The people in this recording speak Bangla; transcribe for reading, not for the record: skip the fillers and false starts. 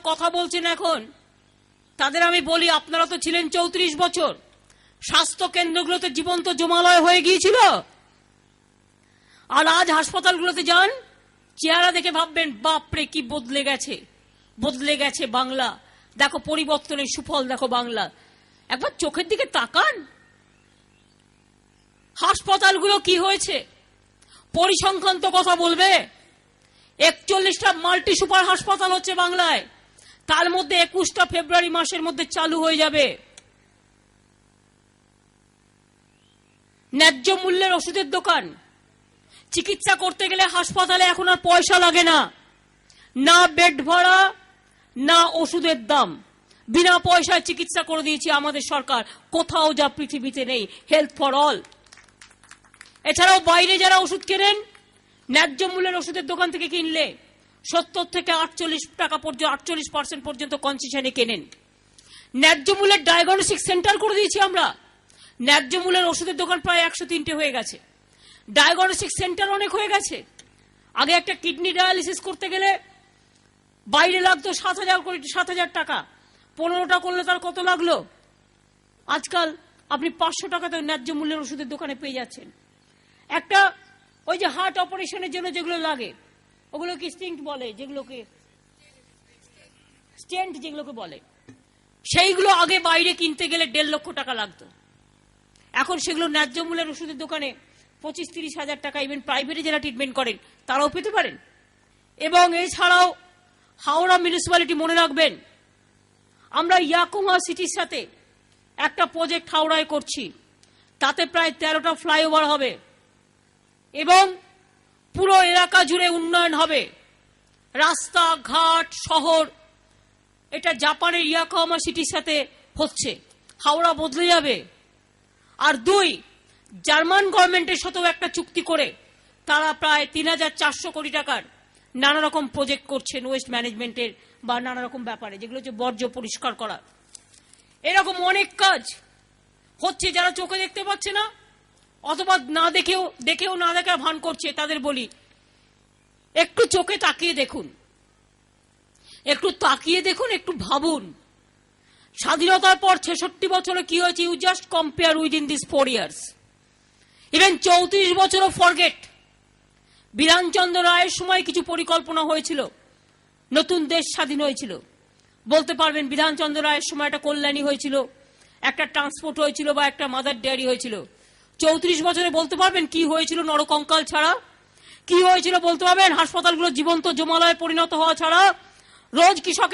কথা বলছেন এখন, তাদের আমি বলি, আপনারা তো ছিলেন 34 বছর, স্বাস্থ্য কেন্দ্রগুলোতে জীবন্ত জমালয় হয়ে গিয়েছিল। আর আজ হাসপাতালগুলোতে যান, চেহারা দেখে ভাববেন বাপরে কি বদলে গেছে, বদলে গেছে বাংলা। দেখো পরিবর্তনের সুফল, দেখো বাংলা। একবার চোখের দিকে তাকান, হাসপাতালগুলো কি হয়েছে। পরিসংখ্যান তো কথা বলবে। 41টা মাল্টি সুপার হাসপাতাল হচ্ছে বাংলায়, তার মধ্যে 21টা ফেব্রুয়ারি মাসের মধ্যে চালু হয়ে যাবে। ন্যায্য মূল্যের ওষুধের দোকান। চিকিৎসা করতে গেলে হাসপাতালে এখন আর পয়সা লাগে না, না বেড ভাড়া, না ওষুধের দাম। বিনা পয়সায় চিকিৎসা করে দিয়েছে আমাদের সরকার, কোথাও যা পৃথিবীতে নেই। Health for all. এছাড়াও বাইরে যারা ওষুধ কেনেন, ন্যায্য মূল্যের ওষুধের দোকান থেকে কিনলে 70 থেকে 48 টাকা পর্যন্ত, 48% পর্যন্ত কনসেশনে কেনেন। ন্যায্য মূল্যের ডায়াগনস্টিক সেন্টার করে দিয়েছি আমরা। ন্যায্য মূল্যের ওষুধের দোকান প্রায় 103টে হয়ে গেছে, ডায়াগনস্টিক সেন্টার অনেক হয়ে গেছে। আগে একটা কিডনি ডায়ালিসিস করতে গেলে বাইরে লাগতো 7,000 টাকা, 15টা করলে তার কত লাগলো? আজকাল আপনি 500 টাকাতে ন্যায্য মূল্যের ওষুধের দোকানে পেয়ে যাচ্ছেন। একটা ওই যে হার্ট অপারেশনের জন্য যেগুলো লাগে, ওগুলো কি স্টেন্ট বলে, যেগুলোকে স্টেন্ট যেগুলোকে বলে, সেইগুলো আগে বাইরে কিনতে গেলে 1.5 লক্ষ টাকা লাগতো। এখন সেগুলো ন্যায্য মূল্যের ওষুধের দোকানে 25-30 হাজার টাকা, ইভেন প্রাইভেটে যারা ট্রিটমেন্ট করেন তারাও পেতে পারেন। এবং এছাড়াও হাওড়া মিউনিসিপ্যালিটি, মনে রাখবেন, আমরা ইয়াকোহা সিটির সাথে একটা প্রজেক্ট হাওড়ায় করছি, তাতে প্রায় 13টা ফ্লাইওভার হবে এবং পুরো এলাকা জুড়ে উন্নয়ন হবে, রাস্তা ঘাট শহর। এটা জাপানের ইয়াকোহামা সিটির সাথে হচ্ছে, হাওড়া বদলে যাবে। আর 2, জার্মান গভর্নমেন্টের সাথেও একটা চুক্তি করে তারা প্রায় 3,400 কোটি টাকার নানা রকম প্রজেক্ট করছেন ওয়েস্ট ম্যানেজমেন্টের বা নানা রকম ব্যাপারে, যেগুলো হচ্ছে বর্জ্য পরিষ্কার করা। এরকম অনেক কাজ হচ্ছে যারা চোখে দেখতে পাচ্ছে না, অথবা না দেখেও না দেখার ভান করছে, তাদের বলি একটু চোখে তাকিয়ে দেখুন, একটু তাকিয়ে দেখুন, একটু ভাবুন। স্বাধীনতার পর 66 বছরে কি হয়েছে, you just compare within this 4 years. Even 34 বছরও ফরগেট। বিধানচন্দ্র রায়ের সময় কিছু পরিকল্পনা হয়েছিল, নতুন দেশ স্বাধীন হয়েছিল। বলতে পারবেন বিধানচন্দ্র রায়ের সময় একটা কল্যাণী হয়েছিল, একটা ট্রান্সপোর্ট হয়েছিল, বা একটা মাদার ডেয়ারি হয়েছিল। 34 বছরে বলতে পারবেন কি হয়েছিল নরকঙ্কাল ছাড়া? কি হয়েছিল বলতে পারবেন হাসপাতালগুলো জীবন্ত জমালয়ে পরিণত হওয়া ছাড়া? রোজ কৃষকের